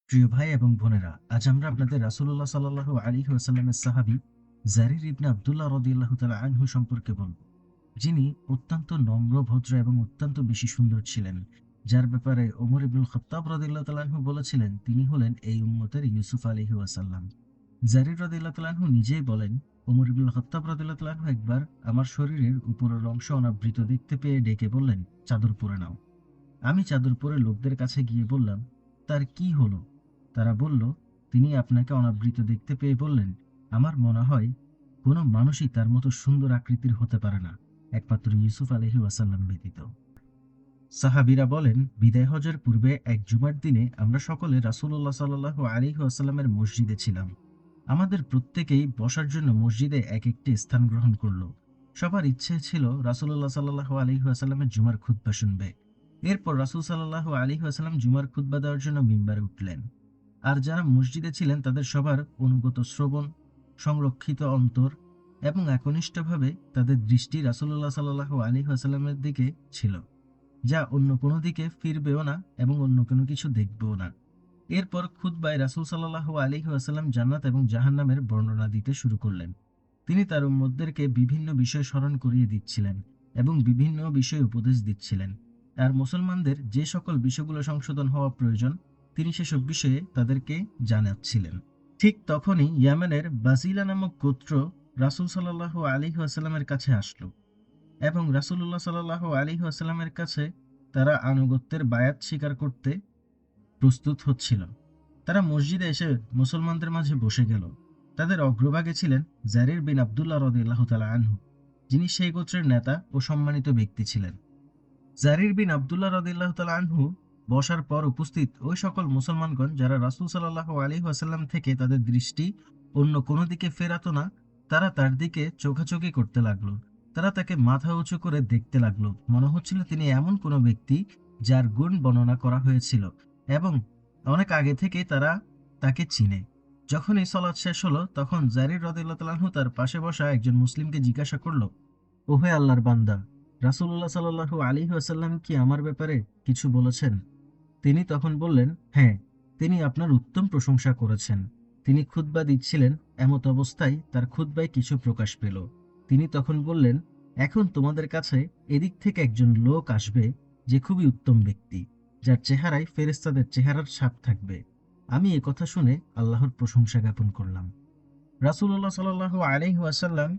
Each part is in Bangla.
প্রিয় ভাই এবং বোনেরা, আজ আমরা আপনাদের রাসূলুল্লাহ সাল্লাল্লাহু আলাইহি ওয়াসাল্লামের সাহাবী জারির ইবনে আব্দুল্লাহ রাদিয়াল্লাহু তাআলা আনহু সম্পর্কে বলব, যিনি অত্যন্ত নম্র, ভদ্র এবং অত্যন্ত বেশি সুন্দর ছিলেন, যার ব্যাপারে ওমর ইবনুল খাত্তাব রাদিয়াল্লাহু তাআলা আনহু বলেছিলেন তিনি হলেন এই উম্মতের ইউসুফ আলাইহি ওয়াসাল্লাম। জারির রাদিয়াল্লাহু তাআলা আনহু নিজেই বলেন, ওমর ইবনুল খাত্তাব রাদিয়াল্লাহু তাআলা আনহু একবার আমার শরীরের উপরের অংশ অনাবৃত দেখতে পেয়ে ডেকে বললেন, চাদর পরে নাও। আমি চাদর পরে লোকদের কাছে গিয়ে বললাম, তার কি হলো? তারা বলল, তিনি আপনাকে অনাবৃত দেখতে পেয়ে বললেন, আমার মনে হয় কোনো মানুষই তার মতো সুন্দর আকৃতির হতে পারে না, একমাত্র ইউসুফ আলাইহি ওয়াসাল্লাম ব্যতীত। সাহাবীরা বলেন, বিদায় হজের পূর্বে এক জুমার দিনে আমরা সকলে রাসূলুল্লাহ সাল্লাল্লাহু আলাইহি ওয়াসাল্লামের মসজিদে ছিলাম। আমাদের প্রত্যেকেই বসার জন্য মসজিদে এক একটি স্থান গ্রহণ করল। সবার ইচ্ছে ছিল রাসূলুল্লাহ সাল্লাল্লাহু আলাইহি ওয়াসাল্লামের জুমার খুতবা শুনবে। এরপর রাসূল সাল্লাল্লাহু আলাইহি ওয়াসাল্লাম জুমার খুতবা দেওয়ার জন্য মিম্বারে উঠলেন। আর যারা মসজিদে ছিলেন তাদের সবার অনুগত শ্রবণ, সংরক্ষিত অন্তর এবং একনিষ্ঠভাবে তাদের দৃষ্টি রাসূলুল্লাহ সাল্লাল্লাহু আলাইহি ওয়াসাল্লামের দিকে ছিল, যা অন্য কোনো দিকে ফিরবেও না এবং অন্য কোনো কিছু দেখবেও না। এরপর খুতবায় রাসূল সাল্লাল্লাহু আলাইহি ওয়াসাল্লাম জান্নাত এবং জাহান্নামের বর্ণনা দিতে শুরু করলেন। তিনি তার উম্মতদেরকে বিভিন্ন বিষয় স্মরণ করিয়ে দিচ্ছিলেন এবং বিভিন্ন বিষয়ে উপদেশ দিচ্ছিলেন। আর মুসলমানদের যে সকল বিষয়গুলো সংশোধন হওয়া প্রয়োজন, তিনি সেসব বিষয়ে তাদেরকে জানাচ্ছিলেন। ঠিক তখনই ইয়ামেনের বাসিলা নামক গোত্র রাসূল সাল্লাল্লাহু আলাইহি ওয়াসাল্লামের কাছে আসলো এবং রাসূলুল্লাহ সাল্লাল্লাহু আলাইহি ওয়াসাল্লামের কাছে তারা আনুগত্যের বায়াত স্বীকার করতে প্রস্তুত হচ্ছিল। তারা মসজিদে এসে মুসলমানদের মাঝে বসে গেল। তাদের অগ্রভাগে ছিলেন জারির বিন আব্দুল্লাহ রাদিয়াল্লাহু তাআলা আনহু, যিনি সেই গোত্রের নেতা ও সম্মানিত ব্যক্তি ছিলেন। জারির বিন আব্দুল্লাহ রাদিয়াল্লাহু তাআলা আনহু বসার পর উপস্থিত ওই সকল মুসলমানগণ যারা রাসূল সাল্লাল্লাহু আলাইহি ওয়াসাল্লাম থেকে তাদের দৃষ্টি অন্য কোনো দিকে ফেরাতো না, তারা তার দিকে চোখাচোখি করতে লাগলো। তারা তাকে মাথা উঁচু করে দেখতে লাগলো। মনে হচ্ছিল তিনি এমন কোনো ব্যক্তি যার গুণ বর্ণনা করা হয়েছিল এবং অনেক আগে থেকে তারা তাকে চিনে। যখন এই সালাত শেষ হলো, তখন জারির রাদিয়াল্লাহু তাআলা আনহু তার পাশে বসা একজন মুসলিমকে জিজ্ঞাসা করলো, ওহে আল্লাহর বান্দা, রাসূলুল্লাহ সাল্লাল্লাহু আলাইহি ওয়াসাল্লাম কি আমার ব্যাপারে কিছু বলেছেন? তিনি তখন বললেন, হ্যাঁ, তিনি আপনার উত্তম প্রশংসা করেছেন। তিনি খুতবা দিচ্ছিলেন, এমত অবস্থায় তার খুতবায় কিছু প্রকাশ পেল। তিনি তখন বললেন, এখন তোমাদের কাছে এদিক থেকে একজন লোক আসবে যে খুবই উত্তম ব্যক্তি, যার চেহারায় ফেরেশতাদের চেহারার ছাপ থাকবে। আমি এ কথা শুনে আল্লাহর প্রশংসা জ্ঞাপন করলাম। রাসূলুল্লাহ সাল্লাল্লাহু আলাইহি ওয়াসাল্লাম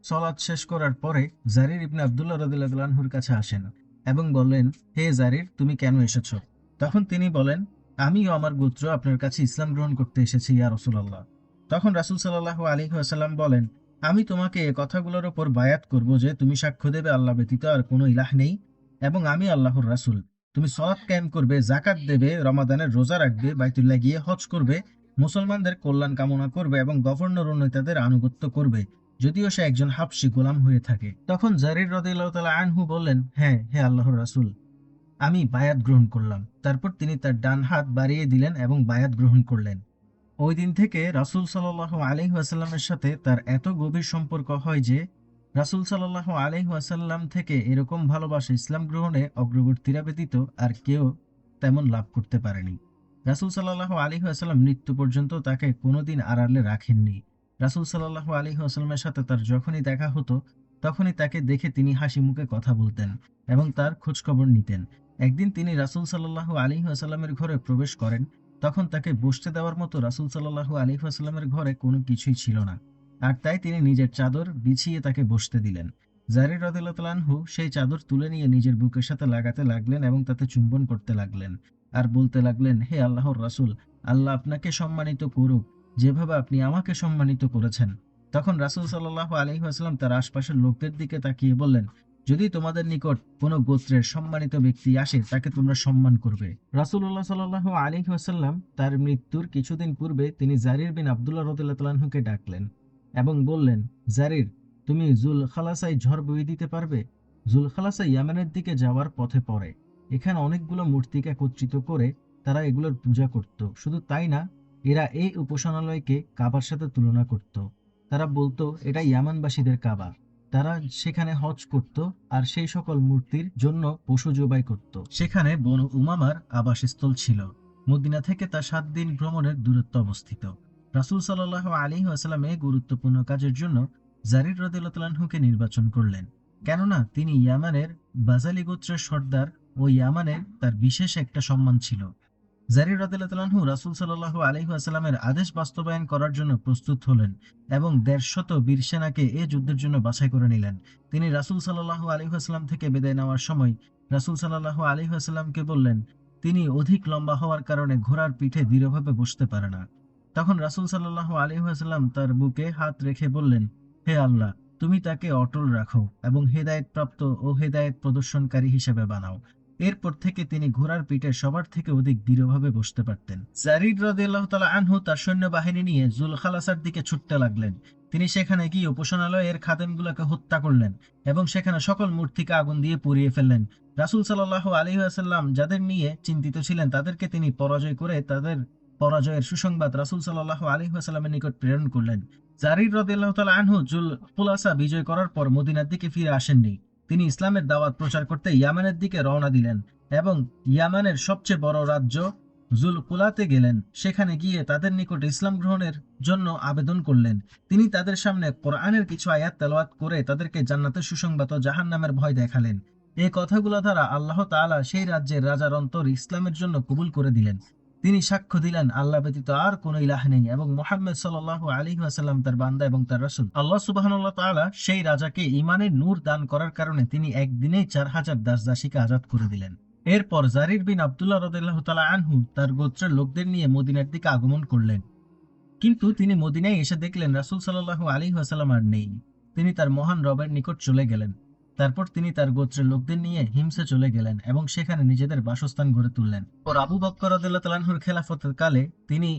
সালাত শেষ করার পরে জারির ইবনে আব্দুল্লাহ রাদিয়াল্লাহু আনহুর কাছে আসেন এবং বললেন, হে জারির, তুমি কেন এসেছো? তখন তিনি বলেন, আমি ও আমার গোত্র আপনার কাছে ইসলাম গ্রহণ করতে এসেছি ইয়া রাসূলুল্লাহ। তখন রাসূল সাল্লাল্লাহু আলাইহি ওয়াসাল্লাম বলেন, আমি তোমাকে এ কথাগুলোর উপর বায়াত করব যে তুমি সাক্ষ্য দেবে আল্লাহ ব্যতীত আর কোনো ইলাহ নেই এবং আমি আল্লাহর রাসূল। তুমি সালাত কায়েম করবে, যাকাত দেবে, রমাদানের রোজা রাখবে, বাইতুল্লাহ গিয়ে হজ করবে, মুসলমানদের কল্যাণ কামনা করবে এবং গভর্নর ও নেতাদের আনুগত্য করবে, যদিও সে একজন হাবশী গোলাম হয়ে থাকে। তখন জারির রাদিয়াল্লাহু তাআলা আনহু বললেন, হ্যাঁ, হে আল্লাহর রাসূল, আমি বায়াত গ্রহণ করলাম। তারপর তিনি তার ডান হাত বাড়িয়ে দিলেন এবং বায়াত গ্রহণ করলেন। ওই দিন থেকে রাসূল সাল্লাল্লাহু আলাইহি ওয়াসাল্লামের সাথে তার এত গভীর সম্পর্ক হয় যে রাসূল সাল্লাল্লাহু আলাইহি ওয়াসাল্লাম থেকে এরকম ভালোবাসা ইসলাম গ্রহণে অগ্রবর্তীরা ব্যতীত আর কেউ তেমন লাভ করতে পারেনি। রাসূল সাল্লাল্লাহু আলাইহি ওয়াসাল্লাম মৃত্যু পর্যন্ত তাকে কোনোদিন আড়ালে রাখেননি। রাসূল সাল্লাল্লাহু আলাইহি ওয়াসাল্লামের সাথে তার যখনই দেখা হতো, তখনই তাকে দেখে তিনি হাসি মুখে কথা বলতেন এবং তার খোঁজখবর নিতেন। একদিন তিনি রাসূল সাল্লাল্লাহু আলাইহি ওয়াসাল্লামের ঘরে প্রবেশ করেন। তখন তাকে বসতে দেওয়ার মতো রাসূল সাল্লাল্লাহু আলাইহি ওয়াসাল্লামের ঘরে কোনো কিছুই ছিল না। আর তাই তিনি নিজের চাদর বিছিয়ে তাকে বসতে দিলেন। জারির রাদিয়াল্লাহু তাআলা আনহু সেই চাদর তুলে নিয়ে নিজের বুকের সাথে লাগাতে লাগলেন এবং তাতে চুম্বন করতে লাগলেন। আর বলতে লাগলেন, হে আল্লাহর রাসূল, আল্লাহ আপনাকে সম্মানিত করুক যেভাবে আপনি আমাকে সম্মানিত করেছেন। তখন রাসূল সাল্লাল্লাহু আলাইহি ওয়াসাল্লাম তার আশপাশের লোকদের দিকে তাকিয়ে বললেন, যদি তোমাদের নিকট কোনো গোত্রের সম্মানিত ব্যক্তি আসে, তাকে তোমরা সম্মান করবে। রাসূলুল্লাহ সাল্লাল্লাহু আলাইহি ওয়াসাল্লাম তার মৃত্যুর কিছুদিন পূর্বে তিনি জারির বিন আব্দুল্লাহ রাদিয়াল্লাহু তাআলা আনহুকে ডাকলেন এবং বললেন, জারির, তুমি জুল খালাসায় ঝড় বয়ে দিতে পারবে? জুল খালাসা ইয়ামেনের দিকে যাওয়ার পথে পড়ে। এখানে অনেকগুলো মূর্তিকে একত্রিত করে তারা এগুলোর পূজা করত। শুধু তাই না, এরা এই উপাসনালয়কে কাবার সাথে তুলনা করত। তারা বলতো এটা ইয়ামানবাসীদের কাবা। তারা সেখানে হজ করত আর সেই সকল মূর্তির জন্য পশু জবাই করত। সেখানে বনু উমামার আবাসস্থল ছিল। মদিনা থেকে তা 7 দিন ভ্রমণের দূরত্ব অবস্থিত। রাসূল সাল্লাল্লাহু আলাইহি ওয়াসাল্লাম এই গুরুত্বপূর্ণ কাজের জন্য জারির রাদিয়াল্লাহু তাআলা আনহুকে নির্বাচন করলেন। কেননা তিনি ইয়ামানের বাজালি গোত্রের সর্দার ও ইয়ামানের তার বিশেষ একটা সম্মান ছিল। জারির রাদিয়াল্লাহু তাআলা আনহু রাসূল সাল্লাল্লাহু আলাইহি ওয়াসাল্লামের আদেশ বাস্তবায়ন করার জন্য প্রস্তুত হলেন এবং ১৫০ বীর সেনাকে এ যুদ্ধের জন্য বাছাই করে নিলেন। তিনি রাসূল সাল্লাল্লাহু আলাইহি ওয়াসাল্লাম থেকে বিদায় নেওয়ার সময় রাসূল সাল্লাল্লাহু আলাইহি ওয়াসাল্লামকে বললেন, তিনি অধিক লম্বা হওয়ার কারণে ঘোড়ার পিঠে দৃঢ়ভাবে বসতে পারে না। তখন রাসূল সাল্লাল্লাহু আলাইহি ওয়াসাল্লাম তার বুকে হাত রেখে বললেন, হে আল্লাহ, তুমি তাকে অটল রাখো এবং হেদায়েতপ্রাপ্ত ও হেদায়েত প্রদর্শনকারী হিসেবে বানাও। এরপর থেকে তিনি ঘোড়ার পিঠে সবার থেকে অধিক দৃঢ়ভাবে বসতে পারতেন। যারীদ রাদিয়াল্লাহু তাআলা আনহু তার সৈন্যবাহিনী নিয়ে জুলখালাসার দিকে ছুটতে লাগলেন। তিনি সেখানে গিয়ে উপাসনালয়ের খাদেমগুলোকে হত্যা করলেন এবং সেখানে সকল মূর্তিকে আগুন দিয়ে পুড়িয়ে ফেললেন। রাসূল সাল্লাল্লাহু আলাইহি ওয়াসাল্লাম যাদের নিয়ে চিন্তিত ছিলেন তাদেরকে তিনি পরাজয় করে তাদের পরাজয়ের সুসংবাদ রাসূল সাল্লাল্লাহু আলাইহি ওয়াসাল্লামের নিকট প্রেরণ করলেন। যারীদ রাদিয়াল্লাহু তাআলা আনহু জুলখুলাসা বিজয় করার পর মদিনার দিকে ফিরে আসেননি। তিনি ইসলামের দাওয়াত প্রচার করতে ইয়ামানের দিকে রওনা দিলেন এবং ইয়ামানের সবচেয়ে বড় রাজ্য জুলকুলাতে গেলেন। সেখানে গিয়ে তাদের নিকট ইসলাম গ্রহণের জন্য আবেদন করলেন। তিনি তাদের সামনে কোরআনের কিছু আয়াত তেলাওয়াত করে তাদেরকে জান্নাতের সুসংবাদ ও জাহান্নামের ভয় দেখালেন। এই কথাগুলো দ্বারা আল্লাহ তাআলা সেই রাজ্যের রাজার অন্তর ইসলামের জন্য কবুল করে দিলেন। তিনি সাক্ষ্য দিলেন আল্লাহ ব্যতীত আর কোনো ইলাহ নেই এবং মুহাম্মদ সাল্লাল্লাহু আলাইহি ওয়াসাল্লাম তার বান্দা এবং তার রাসূল। আল্লাহ সুবহানাহু ওয়া তাআলা সেই রাজাকে ঈমানের নূর দান করার কারণে তিনি একদিনেই ৪,০০০ দাস-দাসীকে আজাদ করে দিলেন। এরপর জারির বিন আব্দুল্লাহ রাদিয়াল্লাহু তাআলা আনহু তার গোত্রের লোকদের নিয়ে মদিনার দিকে আগমন করলেন। কিন্তু তিনি মদিনায় এসে দেখলেন রাসূল সাল্লাল্লাহু আলাইহি ওয়াসাল্লাম আর নেই। তিনি তার মহান রবের নিকট চলে গেলেন। তারপর তিনি তার গোত্রের লোকদের নিয়ে হিমসে চলে গেলেন এবং সেখানে নিজেদের বাসস্থান গড়ে তুললেন। পর আবু বকর রাদিয়াল্লাহু তাআলা আনহুর খেলাফতের কালে তিনি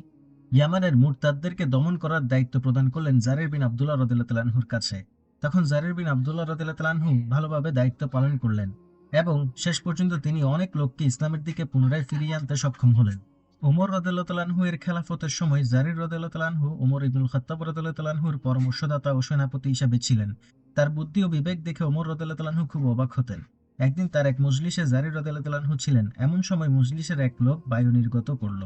ইয়ামানের মুরতাদদেরকে দমন করার দায়িত্ব প্রদান করলেন জারির বিন আব্দুল্লাহ রাদিয়াল্লাহু তাআলা আনহুর কাছে। তখন জারির বিন আব্দুল্লাহ রাদিয়াল্লাহু তাআলা আনহু ভালোভাবে দায়িত্ব পালন করলেন এবং শেষ পর্যন্ত তিনি অনেক লোককে ইসলামের দিকে পুনরায় ফিরিয়ে আনতে সক্ষম হলেন। ওমর রাদিয়াল্লাহু তাআলা আনহু এর খেলাফতের সময় জারির রাদিয়াল্লাহু তাআলা আনহু ওমর ইবনুল খাত্তাব রাদিয়াল্লাহু তাআলা আনহুর পরামর্শদাতা ও সেনাপতি হিসেবে ছিলেন। তার বুদ্ধি ও বিবেক দেখে ওমর রাদিয়াল্লাহু তাআলা আনহু খুব অবাক হতেন। একদিন তার এক মজলিসে জারির রাদিয়াল্লাহু তাআলা আনহু ছিলেন। এমন সময় মজলিসের এক লোক বায়ু নির্গত করল।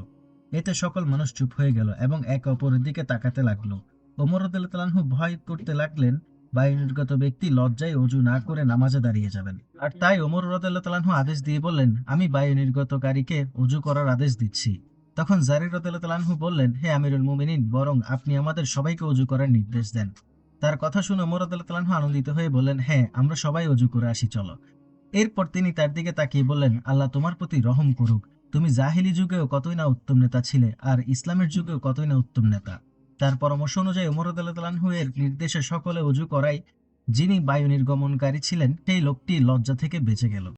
এতে সকল মানুষ চুপ হয়ে গেল এবং একে অপরের দিকে তাকাতে লাগলো। ওমর রাদিয়াল্লাহু তাআলা আনহু ভয় করতে লাগলেন বায়ু নির্গত ব্যক্তি লজ্জায় ওযু না করে নামাজে দাঁড়িয়ে যাবেন। আর তাই ওমর রাদিয়াল্লাহু তাআলা আনহু আদেশ দিয়ে বললেন, আমি বায়ু নির্গতকারীকে ওযু করার আদেশ দিচ্ছি। তখন জারির রাদিয়াল্লাহু তাআলা আনহু বললেন, হে আমিরুল মুমিনিন, বরং আপনি আমাদের সবাইকে ওযু করার নির্দেশ দেন। তার কথা শুনে ওমর রাদিয়াল্লাহু তাআলা আনহু আনন্দিত হয়ে বললেন, হ্যাঁ, আমরা সবাই ওযু করে আসি, চলো। এরপর তিনি তার দিকে তাকিয়ে বললেন, আল্লাহ তোমার প্রতি রহম করুক। তুমি জাহিলি যুগেও কতই না উত্তম নেতা ছিলে, আর ইসলামের যুগেও কতই না উত্তম নেতা। তার পরামর্শ অনুযায়ী ওমর রাদিয়াল্লাহু তাআলা আনহু এর নির্দেশে সকলে ওযু করায় যিনি বায়ু নির্গমনকারী ছিলেন সেই লোকটি লজ্জা থেকে বেঁচে গেল।